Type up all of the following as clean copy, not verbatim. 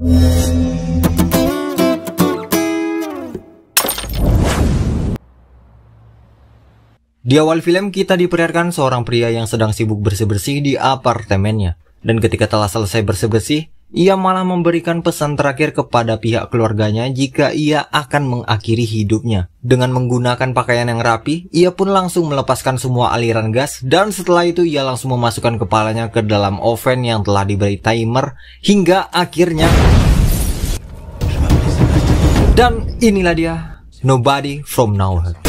Di awal film kita diperlihatkan seorang pria yang sedang sibuk bersih-bersih di apartemennya. Dan ketika telah selesai bersih-bersih, ia malah memberikan pesan terakhir kepada pihak keluarganya jika ia akan mengakhiri hidupnya. Dengan menggunakan pakaian yang rapi, ia pun langsung melepaskan semua aliran gas dan setelah itu ia langsung memasukkan kepalanya ke dalam oven yang telah diberi timer hingga akhirnya. Dan inilah dia, Nobody from Nowhere.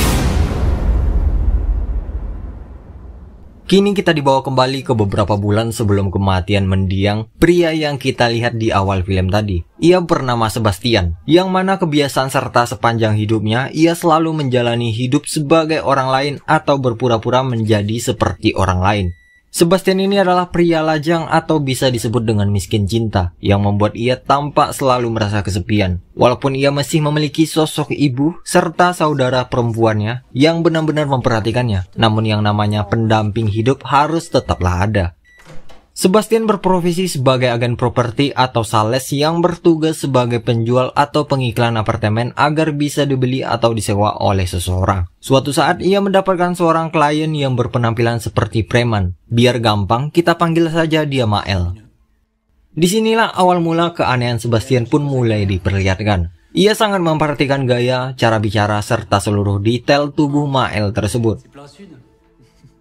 Kini kita dibawa kembali ke beberapa bulan sebelum kematian mendiang pria yang kita lihat di awal film tadi. Ia bernama Sebastian, yang mana kebiasaan serta sepanjang hidupnya ia selalu menjalani hidup sebagai orang lain atau berpura-pura menjadi seperti orang lain. Sebastian ini adalah pria lajang atau bisa disebut dengan miskin cinta, yang membuat ia tampak selalu merasa kesepian. Walaupun ia masih memiliki sosok ibu serta saudara perempuannya yang benar-benar memperhatikannya, namun yang namanya pendamping hidup harus tetaplah ada. Sebastian berprofesi sebagai agen properti atau sales yang bertugas sebagai penjual atau pengiklan apartemen agar bisa dibeli atau disewa oleh seseorang. Suatu saat ia mendapatkan seorang klien yang berpenampilan seperti preman. Biar gampang, kita panggil saja dia Mael. Disinilah awal mula keanehan Sebastian pun mulai diperlihatkan. Ia sangat memperhatikan gaya, cara bicara, serta seluruh detail tubuh Mael tersebut.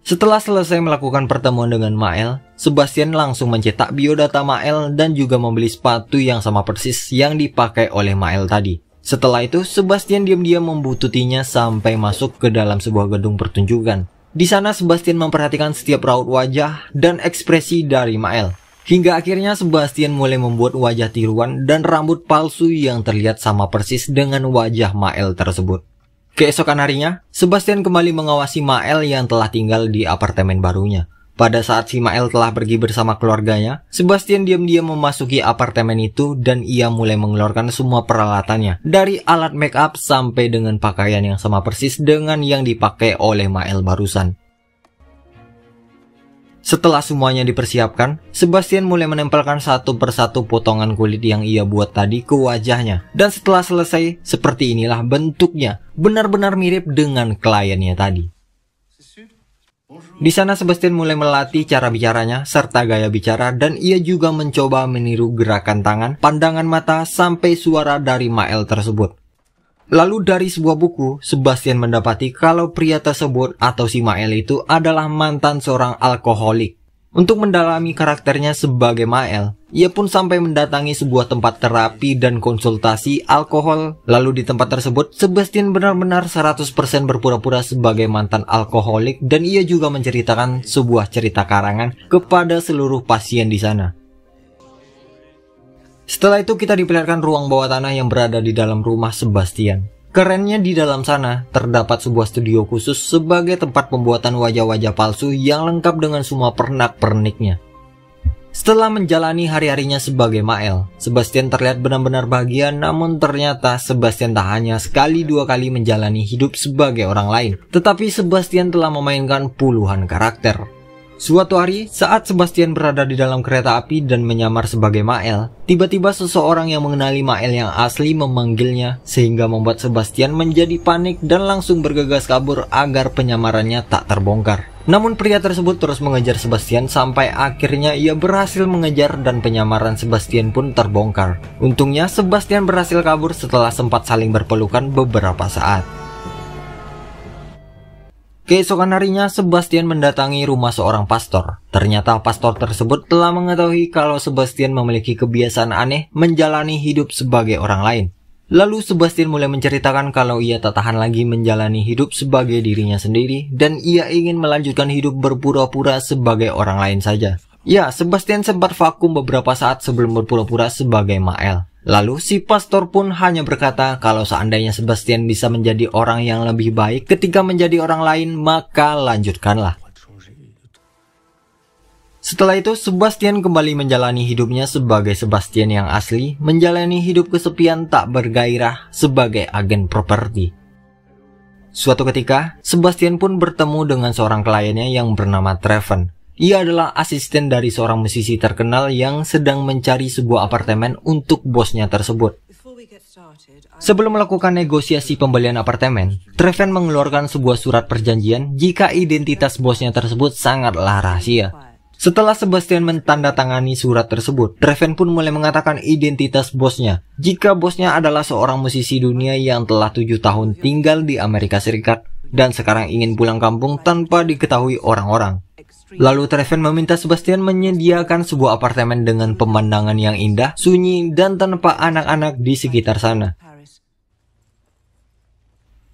Setelah selesai melakukan pertemuan dengan Mael, Sebastian langsung mencetak biodata Mael dan juga membeli sepatu yang sama persis yang dipakai oleh Mael tadi. Setelah itu, Sebastian diam-diam membututinya sampai masuk ke dalam sebuah gedung pertunjukan. Di sana Sebastian memperhatikan setiap raut wajah dan ekspresi dari Mael. Hingga akhirnya Sebastian mulai membuat wajah tiruan dan rambut palsu yang terlihat sama persis dengan wajah Mael tersebut. Keesokan harinya, Sebastian kembali mengawasi Mael yang telah tinggal di apartemen barunya. Pada saat si Mael telah pergi bersama keluarganya, Sebastian diam-diam memasuki apartemen itu dan ia mulai mengeluarkan semua peralatannya. Dari alat make up sampai dengan pakaian yang sama persis dengan yang dipakai oleh Mael barusan. Setelah semuanya dipersiapkan, Sebastian mulai menempelkan satu persatu potongan kulit yang ia buat tadi ke wajahnya. Dan setelah selesai, seperti inilah bentuknya, benar-benar mirip dengan kliennya tadi. Di sana Sebastian mulai melatih cara bicaranya serta gaya bicara dan ia juga mencoba meniru gerakan tangan, pandangan mata, sampai suara dari Mael tersebut. Lalu dari sebuah buku, Sebastian mendapati kalau pria tersebut atau si Mael itu adalah mantan seorang alkoholik. Untuk mendalami karakternya sebagai Mael, ia pun sampai mendatangi sebuah tempat terapi dan konsultasi alkohol. Lalu di tempat tersebut, Sebastian benar-benar 100% berpura-pura sebagai mantan alkoholik dan ia juga menceritakan sebuah cerita karangan kepada seluruh pasien di sana. Setelah itu kita diperlihatkan ruang bawah tanah yang berada di dalam rumah Sebastian. Kerennya di dalam sana terdapat sebuah studio khusus sebagai tempat pembuatan wajah-wajah palsu yang lengkap dengan semua pernak-perniknya. Setelah menjalani hari-harinya sebagai Mael, Sebastian terlihat benar-benar bahagia, namun ternyata Sebastian tak hanya sekali dua kali menjalani hidup sebagai orang lain, tetapi Sebastian telah memainkan puluhan karakter. Suatu hari, saat Sebastian berada di dalam kereta api dan menyamar sebagai Mael, tiba-tiba seseorang yang mengenali Mael yang asli memanggilnya, sehingga membuat Sebastian menjadi panik dan langsung bergegas kabur agar penyamarannya tak terbongkar. Namun pria tersebut terus mengejar Sebastian sampai akhirnya ia berhasil mengejar dan penyamaran Sebastian pun terbongkar. Untungnya Sebastian berhasil kabur setelah sempat saling berpelukan beberapa saat. Keesokan harinya, Sebastian mendatangi rumah seorang pastor. Ternyata pastor tersebut telah mengetahui kalau Sebastian memiliki kebiasaan aneh menjalani hidup sebagai orang lain. Lalu Sebastian mulai menceritakan kalau ia tak tahan lagi menjalani hidup sebagai dirinya sendiri dan ia ingin melanjutkan hidup berpura-pura sebagai orang lain saja. Ya, Sebastian sempat vakum beberapa saat sebelum berpura-pura sebagai Mael. Lalu si pastor pun hanya berkata kalau seandainya Sebastian bisa menjadi orang yang lebih baik ketika menjadi orang lain, maka lanjutkanlah. Setelah itu Sebastian kembali menjalani hidupnya sebagai Sebastian yang asli, menjalani hidup kesepian tak bergairah sebagai agen properti. Suatu ketika, Sebastian pun bertemu dengan seorang kliennya yang bernama Treven. Ia adalah asisten dari seorang musisi terkenal yang sedang mencari sebuah apartemen untuk bosnya tersebut. Sebelum melakukan negosiasi pembelian apartemen, Treven mengeluarkan sebuah surat perjanjian jika identitas bosnya tersebut sangatlah rahasia. Setelah Sebastian mentandatangani surat tersebut, Treven pun mulai mengatakan identitas bosnya. Jika bosnya adalah seorang musisi dunia yang telah 7 tahun tinggal di Amerika Serikat dan sekarang ingin pulang kampung tanpa diketahui orang-orang. Lalu Treven meminta Sebastian menyediakan sebuah apartemen dengan pemandangan yang indah, sunyi, dan tanpa anak-anak di sekitar sana.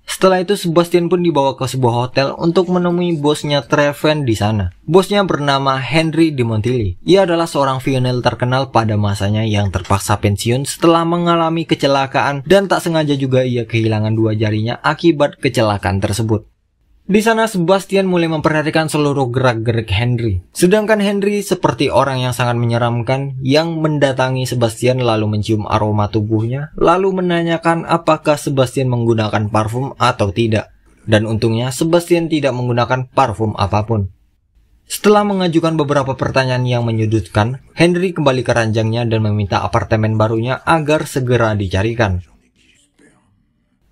Setelah itu Sebastian pun dibawa ke sebuah hotel untuk menemui bosnya Treven di sana. Bosnya bernama Henry DiMontilli. Ia adalah seorang violin terkenal pada masanya yang terpaksa pensiun setelah mengalami kecelakaan dan tak sengaja juga ia kehilangan 2 jarinya akibat kecelakaan tersebut. Di sana Sebastian mulai memperhatikan seluruh gerak-gerik Henry. Sedangkan Henry seperti orang yang sangat menyeramkan yang mendatangi Sebastian lalu mencium aroma tubuhnya, lalu menanyakan apakah Sebastian menggunakan parfum atau tidak. Dan untungnya Sebastian tidak menggunakan parfum apapun. Setelah mengajukan beberapa pertanyaan yang menyudutkan, Henry kembali ke ranjangnya dan meminta apartemen barunya agar segera dicarikan.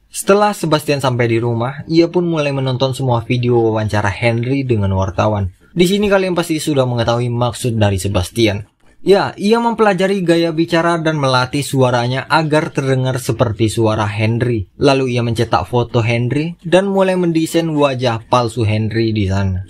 Setelah Sebastian sampai di rumah, ia pun mulai menonton semua video wawancara Henry dengan wartawan. Di sini kalian pasti sudah mengetahui maksud dari Sebastian. Ya, ia mempelajari gaya bicara dan melatih suaranya agar terdengar seperti suara Henry. Lalu ia mencetak foto Henry dan mulai mendesain wajah palsu Henry di sana.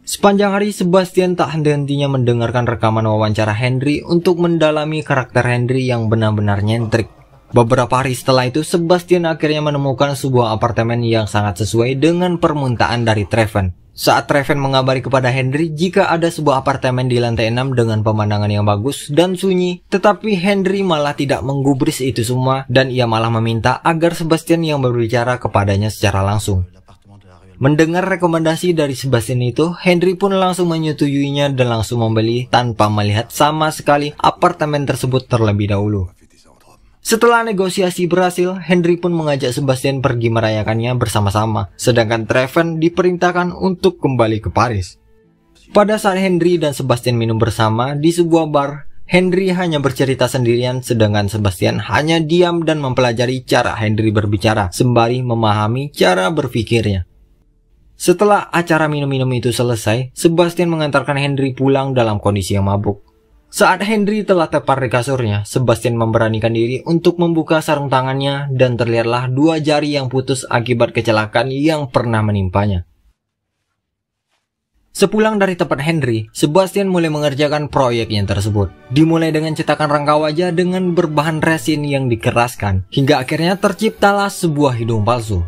Sepanjang hari Sebastian tak henti-hentinya mendengarkan rekaman wawancara Henry untuk mendalami karakter Henry yang benar-benar nyentrik. Beberapa hari setelah itu, Sebastian akhirnya menemukan sebuah apartemen yang sangat sesuai dengan permintaan dari Treven. Saat Treven mengabari kepada Henry jika ada sebuah apartemen di lantai 6 dengan pemandangan yang bagus dan sunyi, tetapi Henry malah tidak menggubris itu semua dan ia malah meminta agar Sebastian yang berbicara kepadanya secara langsung. Mendengar rekomendasi dari Sebastian itu, Henry pun langsung menyetujuinya dan langsung membeli tanpa melihat sama sekali apartemen tersebut terlebih dahulu. Setelah negosiasi berhasil, Henry pun mengajak Sebastian pergi merayakannya bersama-sama, sedangkan Treven diperintahkan untuk kembali ke Paris. Pada saat Henry dan Sebastian minum bersama di sebuah bar, Henry hanya bercerita sendirian, sedangkan Sebastian hanya diam dan mempelajari cara Henry berbicara, sembari memahami cara berpikirnya. Setelah acara minum-minum itu selesai, Sebastian mengantarkan Henry pulang dalam kondisi yang mabuk. Saat Henry telah tepar di kasurnya, Sebastian memberanikan diri untuk membuka sarung tangannya dan terlihatlah 2 jari yang putus akibat kecelakaan yang pernah menimpanya. Sepulang dari tempat Henry, Sebastian mulai mengerjakan proyeknya tersebut. Dimulai dengan cetakan rangka wajah dengan berbahan resin yang dikeraskan, hingga akhirnya terciptalah sebuah hidung palsu.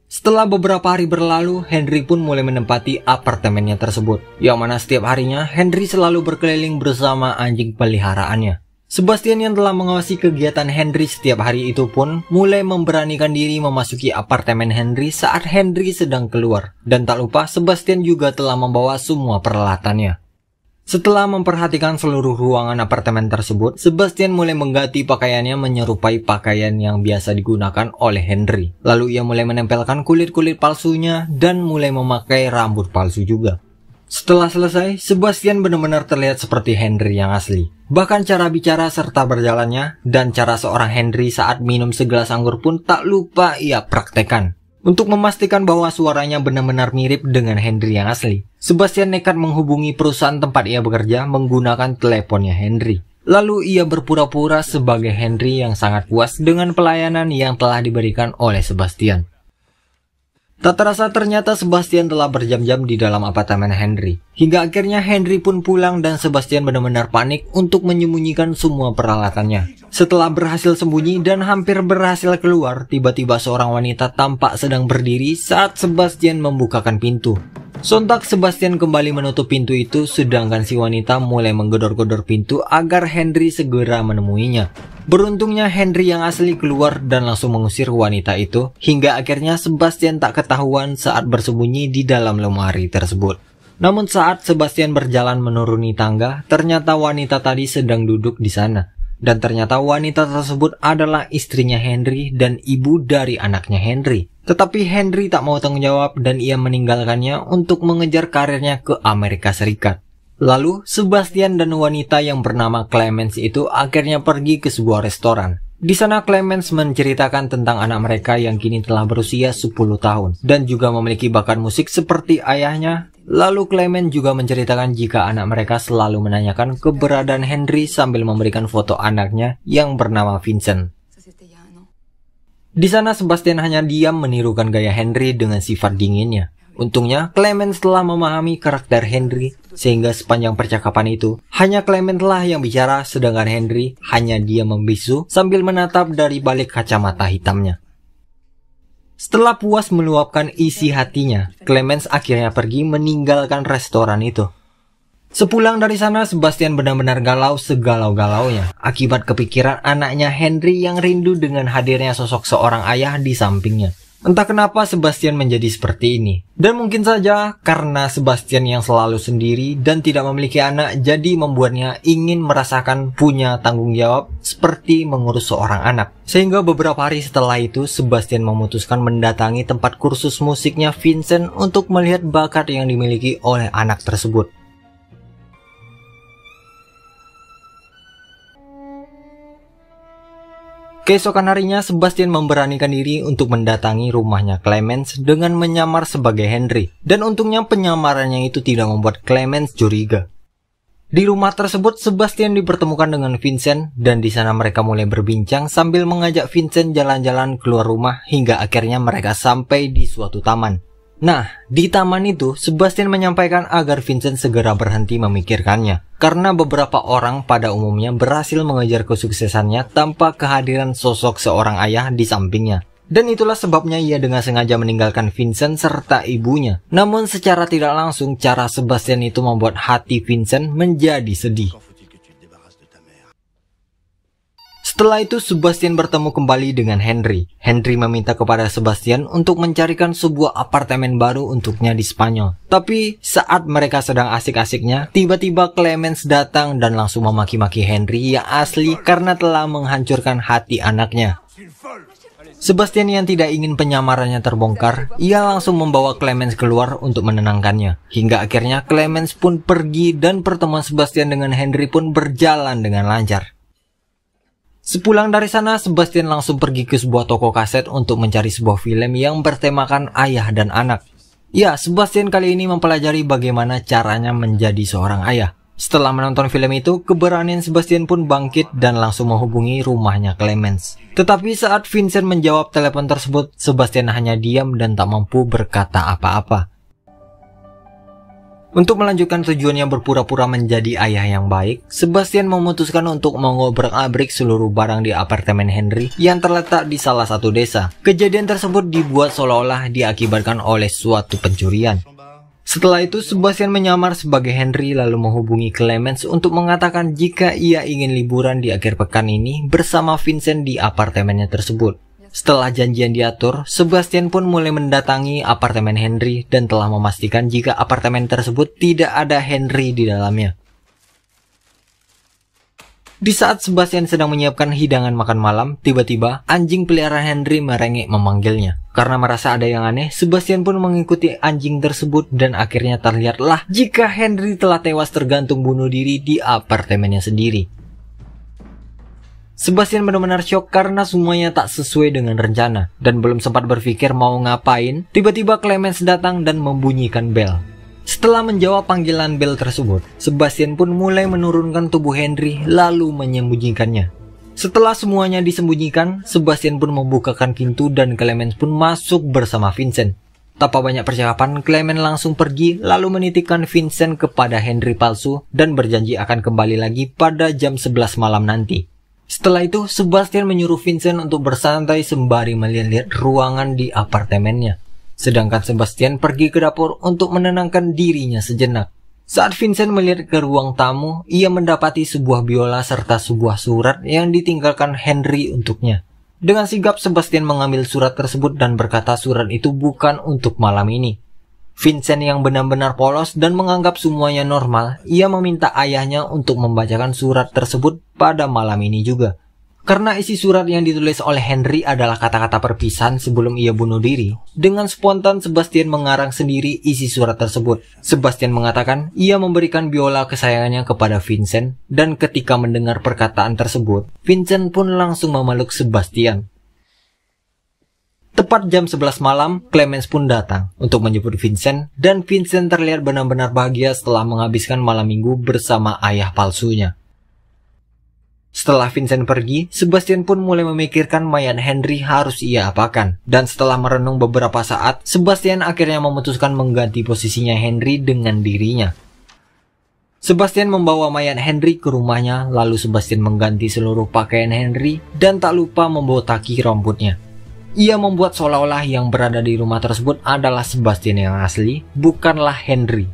Setelah beberapa hari berlalu, Henry pun mulai menempati apartemennya tersebut, yang mana setiap harinya Henry selalu berkeliling bersama anjing peliharaannya. Sebastian yang telah mengawasi kegiatan Henry setiap hari itu pun mulai memberanikan diri memasuki apartemen Henry saat Henry sedang keluar. Dan tak lupa Sebastian juga telah membawa semua peralatannya. Setelah memperhatikan seluruh ruangan apartemen tersebut, Sebastian mulai mengganti pakaiannya menyerupai pakaian yang biasa digunakan oleh Henry. Lalu ia mulai menempelkan kulit-kulit palsunya dan mulai memakai rambut palsu juga. Setelah selesai, Sebastian benar-benar terlihat seperti Henry yang asli. Bahkan cara bicara serta berjalannya dan cara seorang Henry saat minum segelas anggur pun tak lupa ia praktekkan. Untuk memastikan bahwa suaranya benar-benar mirip dengan Henry yang asli, Sebastian nekat menghubungi perusahaan tempat ia bekerja menggunakan teleponnya Henry. Lalu ia berpura-pura sebagai Henry yang sangat puas dengan pelayanan yang telah diberikan oleh Sebastian. Tak terasa ternyata Sebastian telah berjam-jam di dalam apartemen Henry. Hingga akhirnya Henry pun pulang dan Sebastian benar-benar panik untuk menyembunyikan semua peralatannya. Setelah berhasil sembunyi dan hampir berhasil keluar, tiba-tiba seorang wanita tampak sedang berdiri saat Sebastian membukakan pintu. Sontak Sebastian kembali menutup pintu itu, sedangkan si wanita mulai menggedor-gedor pintu agar Henry segera menemuinya. Beruntungnya Henry yang asli keluar dan langsung mengusir wanita itu, hingga akhirnya Sebastian tak ketahuan saat bersembunyi di dalam lemari tersebut. Namun saat Sebastian berjalan menuruni tangga, ternyata wanita tadi sedang duduk di sana. Dan ternyata wanita tersebut adalah istrinya Henry dan ibu dari anaknya Henry. Tetapi Henry tak mau tanggung jawab dan ia meninggalkannya untuk mengejar karirnya ke Amerika Serikat. Lalu, Sebastian dan wanita yang bernama Clemens itu akhirnya pergi ke sebuah restoran. Di sana Clemens menceritakan tentang anak mereka yang kini telah berusia 10 tahun dan juga memiliki bakat musik seperti ayahnya. Lalu Clemens juga menceritakan jika anak mereka selalu menanyakan keberadaan Henry sambil memberikan foto anaknya yang bernama Vincent. Di sana Sebastian hanya diam menirukan gaya Henry dengan sifat dinginnya. Untungnya, Clemens telah memahami karakter Henry, sehingga sepanjang percakapan itu, hanya Clemens lah yang bicara, sedangkan Henry hanya dia membisu sambil menatap dari balik kacamata hitamnya. Setelah puas meluapkan isi hatinya, Clemens akhirnya pergi meninggalkan restoran itu. Sepulang dari sana, Sebastian benar-benar galau segalau-galaunya, akibat kepikiran anaknya Henry yang rindu dengan hadirnya sosok seorang ayah di sampingnya. Entah kenapa Sebastian menjadi seperti ini. Dan mungkin saja karena Sebastian yang selalu sendiri dan tidak memiliki anak, jadi membuatnya ingin merasakan punya tanggung jawab seperti mengurus seorang anak. Sehingga beberapa hari setelah itu, Sebastian memutuskan mendatangi tempat kursus musiknya Vincent untuk melihat bakat yang dimiliki oleh anak tersebut. Keesokan harinya, Sebastian memberanikan diri untuk mendatangi rumahnya Clemens dengan menyamar sebagai Henry. Dan untungnya penyamarannya itu tidak membuat Clemens curiga. Di rumah tersebut, Sebastian dipertemukan dengan Vincent dan di sana mereka mulai berbincang sambil mengajak Vincent jalan-jalan keluar rumah hingga akhirnya mereka sampai di suatu taman. Nah, di taman itu, Sebastian menyampaikan agar Vincent segera berhenti memikirkannya. Karena beberapa orang pada umumnya berhasil mengejar kesuksesannya tanpa kehadiran sosok seorang ayah di sampingnya. Dan itulah sebabnya ia dengan sengaja meninggalkan Vincent serta ibunya. Namun secara tidak langsung, cara Sebastian itu membuat hati Vincent menjadi sedih. Setelah itu, Sebastian bertemu kembali dengan Henry. Henry meminta kepada Sebastian untuk mencarikan sebuah apartemen baru untuknya di Spanyol. Tapi saat mereka sedang asik-asiknya, tiba-tiba Clemens datang dan langsung memaki-maki Henry yang asli karena telah menghancurkan hati anaknya. Sebastian yang tidak ingin penyamarannya terbongkar, ia langsung membawa Clemens keluar untuk menenangkannya. Hingga akhirnya Clemens pun pergi dan pertemuan Sebastian dengan Henry pun berjalan dengan lancar. Sepulang dari sana, Sebastian langsung pergi ke sebuah toko kaset untuk mencari sebuah film yang bertemakan ayah dan anak. Ya, Sebastian kali ini mempelajari bagaimana caranya menjadi seorang ayah. Setelah menonton film itu, keberanian Sebastian pun bangkit dan langsung menghubungi rumahnya Clemens. Tetapi saat Vincent menjawab telepon tersebut, Sebastian hanya diam dan tak mampu berkata apa-apa. Untuk melanjutkan tujuannya berpura-pura menjadi ayah yang baik, Sebastian memutuskan untuk mengobrak-abrik seluruh barang di apartemen Henry yang terletak di salah satu desa. Kejadian tersebut dibuat seolah-olah diakibatkan oleh suatu pencurian. Setelah itu, Sebastian menyamar sebagai Henry lalu menghubungi Clemens untuk mengatakan jika ia ingin liburan di akhir pekan ini bersama Vincent di apartemennya tersebut. Setelah janjian diatur, Sebastian pun mulai mendatangi apartemen Henry dan telah memastikan jika apartemen tersebut tidak ada Henry di dalamnya. Di saat Sebastian sedang menyiapkan hidangan makan malam, tiba-tiba anjing peliharaan Henry merengek memanggilnya. Karena merasa ada yang aneh, Sebastian pun mengikuti anjing tersebut dan akhirnya terlihatlah jika Henry telah tewas tergantung bunuh diri di apartemennya sendiri. Sebastian benar-benar syok karena semuanya tak sesuai dengan rencana dan belum sempat berpikir mau ngapain, tiba-tiba Clemens datang dan membunyikan bel. Setelah menjawab panggilan bel tersebut, Sebastian pun mulai menurunkan tubuh Henry lalu menyembunyikannya. Setelah semuanya disembunyikan, Sebastian pun membukakan pintu dan Clemens pun masuk bersama Vincent. Tanpa banyak percakapan, Clemens langsung pergi lalu menitipkan Vincent kepada Henry palsu dan berjanji akan kembali lagi pada jam 11 malam nanti. Setelah itu, Sebastian menyuruh Vincent untuk bersantai sembari melihat ruangan di apartemennya. Sedangkan Sebastian pergi ke dapur untuk menenangkan dirinya sejenak. Saat Vincent melihat ke ruang tamu, ia mendapati sebuah biola serta sebuah surat yang ditinggalkan Henry untuknya. Dengan sigap, Sebastian mengambil surat tersebut dan berkata surat itu bukan untuk malam ini. Vincent yang benar-benar polos dan menganggap semuanya normal, ia meminta ayahnya untuk membacakan surat tersebut pada malam ini juga. Karena isi surat yang ditulis oleh Henry adalah kata-kata perpisahan sebelum ia bunuh diri, dengan spontan Sebastian mengarang sendiri isi surat tersebut. Sebastian mengatakan ia memberikan biola kesayangannya kepada Vincent, dan ketika mendengar perkataan tersebut, Vincent pun langsung memeluk Sebastian. Tepat jam 11 malam, Clemens pun datang untuk menjemput Vincent, dan Vincent terlihat benar-benar bahagia setelah menghabiskan malam minggu bersama ayah palsunya. Setelah Vincent pergi, Sebastian pun mulai memikirkan mayat Henry harus ia apakan. Dan setelah merenung beberapa saat, Sebastian akhirnya memutuskan mengganti posisinya Henry dengan dirinya. Sebastian membawa mayat Henry ke rumahnya, lalu Sebastian mengganti seluruh pakaian Henry dan tak lupa membotaki rambutnya. Ia membuat seolah-olah yang berada di rumah tersebut adalah Sebastian yang asli, bukanlah Henry.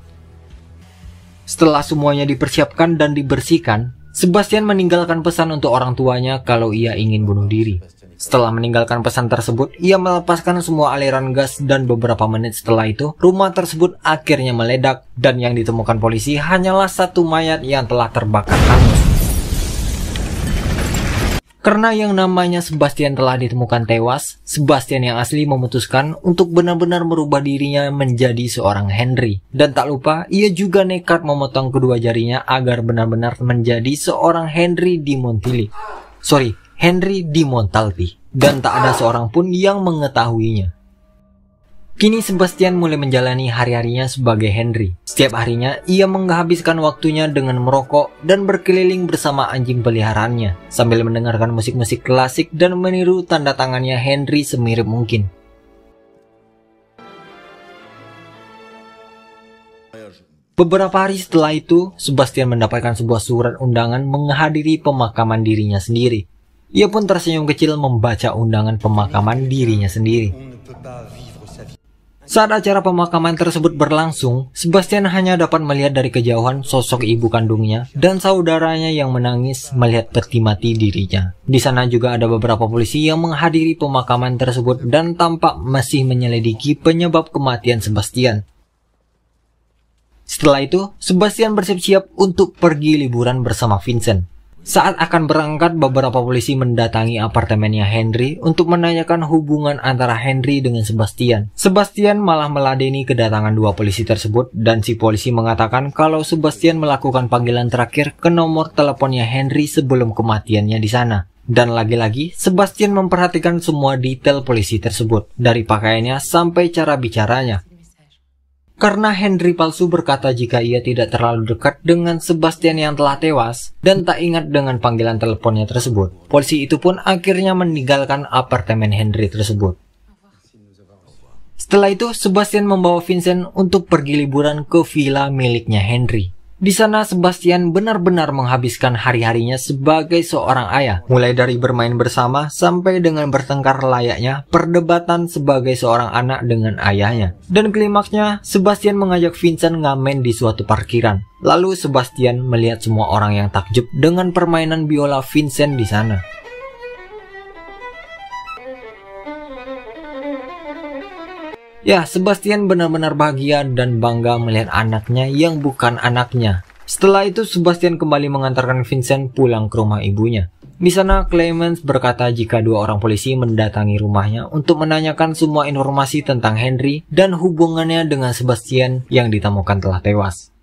Setelah semuanya dipersiapkan dan dibersihkan, Sebastian meninggalkan pesan untuk orang tuanya kalau ia ingin bunuh diri. Setelah meninggalkan pesan tersebut, ia melepaskan semua aliran gas dan beberapa menit setelah itu, rumah tersebut akhirnya meledak dan yang ditemukan polisi hanyalah satu mayat yang telah terbakar hangus. Karena yang namanya Sebastian telah ditemukan tewas, Sebastian yang asli memutuskan untuk benar-benar merubah dirinya menjadi seorang Henry. Dan tak lupa, ia juga nekat memotong kedua jarinya agar benar-benar menjadi seorang Henry di Montalti. Dan tak ada seorang pun yang mengetahuinya. Kini Sebastian mulai menjalani hari-harinya sebagai Henry. Setiap harinya, ia menghabiskan waktunya dengan merokok dan berkeliling bersama anjing peliharaannya, sambil mendengarkan musik-musik klasik dan meniru tanda tangannya Henry semirip mungkin. Beberapa hari setelah itu, Sebastian mendapatkan sebuah surat undangan menghadiri pemakaman dirinya sendiri. Ia pun tersenyum kecil membaca undangan pemakaman dirinya sendiri. Saat acara pemakaman tersebut berlangsung, Sebastian hanya dapat melihat dari kejauhan sosok ibu kandungnya dan saudaranya yang menangis melihat peti mati dirinya. Di sana juga ada beberapa polisi yang menghadiri pemakaman tersebut dan tampak masih menyelidiki penyebab kematian Sebastian. Setelah itu, Sebastian bersiap-siap untuk pergi liburan bersama Vincent. Saat akan berangkat, beberapa polisi mendatangi apartemennya Henry untuk menanyakan hubungan antara Henry dengan Sebastian. Sebastian malah meladeni kedatangan dua polisi tersebut dan si polisi mengatakan kalau Sebastian melakukan panggilan terakhir ke nomor teleponnya Henry sebelum kematiannya di sana. Dan lagi-lagi, Sebastian memperhatikan semua detail polisi tersebut, dari pakaiannya sampai cara bicaranya. Karena Henry palsu berkata jika ia tidak terlalu dekat dengan Sebastian yang telah tewas dan tak ingat dengan panggilan teleponnya tersebut, polisi itu pun akhirnya meninggalkan apartemen Henry tersebut. Setelah itu, Sebastian membawa Vincent untuk pergi liburan ke villa miliknya Henry. Di sana, Sebastian benar-benar menghabiskan hari-harinya sebagai seorang ayah, mulai dari bermain bersama sampai dengan bertengkar layaknya perdebatan sebagai seorang anak dengan ayahnya. Dan klimaksnya, Sebastian mengajak Vincent ngamen di suatu parkiran. Lalu Sebastian melihat semua orang yang takjub dengan permainan biola Vincent di sana. Ya, Sebastian benar-benar bahagia dan bangga melihat anaknya yang bukan anaknya. Setelah itu, Sebastian kembali mengantarkan Vincent pulang ke rumah ibunya. Di sana, Clemens berkata jika dua orang polisi mendatangi rumahnya untuk menanyakan semua informasi tentang Henry dan hubungannya dengan Sebastian yang ditemukan telah tewas.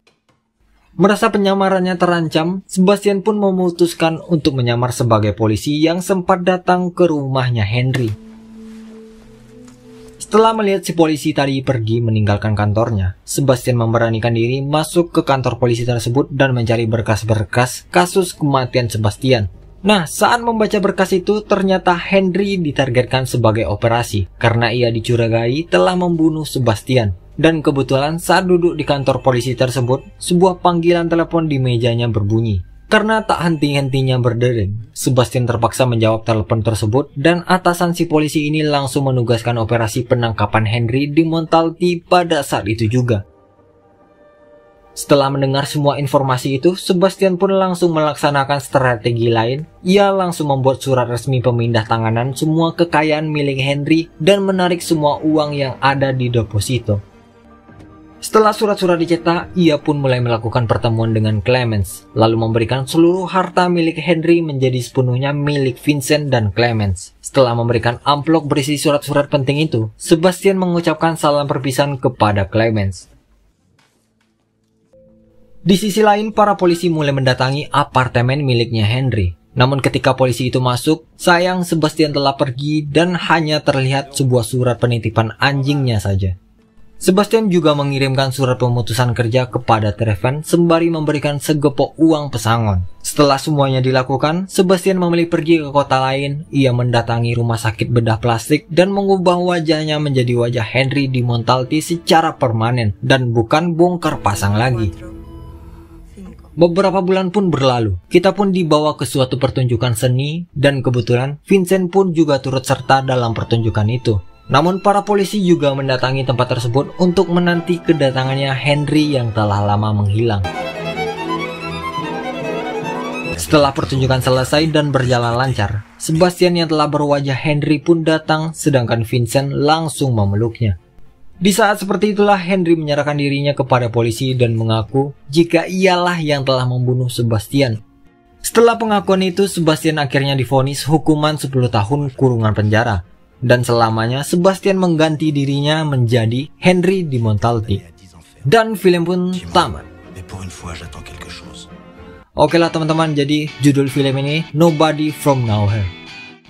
Merasa penyamarannya terancam, Sebastian pun memutuskan untuk menyamar sebagai polisi yang sempat datang ke rumahnya Henry. Setelah melihat si polisi tadi pergi meninggalkan kantornya, Sebastian memberanikan diri masuk ke kantor polisi tersebut dan mencari berkas-berkas kasus kematian Sebastian. Nah, saat membaca berkas itu, ternyata Henry ditargetkan sebagai operasi karena ia dicurigai telah membunuh Sebastian. Dan kebetulan saat duduk di kantor polisi tersebut, sebuah panggilan telepon di mejanya berbunyi. Karena tak henti-hentinya berdering, Sebastian terpaksa menjawab telepon tersebut dan atasan si polisi ini langsung menugaskan operasi penangkapan Henry di Montalti pada saat itu juga. Setelah mendengar semua informasi itu, Sebastian pun langsung melaksanakan strategi lain. Ia langsung membuat surat resmi pemindah tanganan semua kekayaan milik Henry dan menarik semua uang yang ada di deposito. Setelah surat-surat dicetak, ia pun mulai melakukan pertemuan dengan Clemens, lalu memberikan seluruh harta milik Henry menjadi sepenuhnya milik Vincent dan Clemens. Setelah memberikan amplop berisi surat-surat penting itu, Sebastian mengucapkan salam perpisahan kepada Clemens. Di sisi lain, para polisi mulai mendatangi apartemen miliknya Henry. Namun ketika polisi itu masuk, sayang Sebastian telah pergi dan hanya terlihat sebuah surat penitipan anjingnya saja. Sebastian juga mengirimkan surat pemutusan kerja kepada Treven sembari memberikan segepok uang pesangon. Setelah semuanya dilakukan, Sebastian memilih pergi ke kota lain. Ia mendatangi rumah sakit bedah plastik dan mengubah wajahnya menjadi wajah Henry di Montalti secara permanen dan bukan bongkar pasang lagi. Beberapa bulan pun berlalu, kita pun dibawa ke suatu pertunjukan seni dan kebetulan Vincent pun juga turut serta dalam pertunjukan itu. Namun para polisi juga mendatangi tempat tersebut untuk menanti kedatangannya Henry yang telah lama menghilang. Setelah pertunjukan selesai dan berjalan lancar, Sebastian yang telah berwajah Henry pun datang sedangkan Vincent langsung memeluknya. Di saat seperti itulah Henry menyerahkan dirinya kepada polisi dan mengaku jika ialah yang telah membunuh Sebastian. Setelah pengakuan itu, Sebastian akhirnya divonis hukuman 10 tahun kurungan penjara. Dan selamanya Sebastian mengganti dirinya menjadi Henry di Montalti. Dan film pun tamat. Oke lah teman-teman, jadi judul film ini Nobody From Nowhere.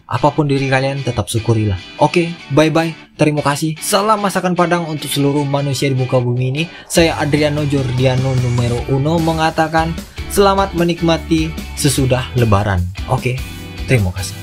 Apapun diri kalian tetap syukurilah. Oke, bye-bye. Terima kasih. Salam masakan Padang untuk seluruh manusia di muka bumi ini. Saya Adriano Jordiano numero 1 mengatakan selamat menikmati sesudah lebaran. Oke, terima kasih.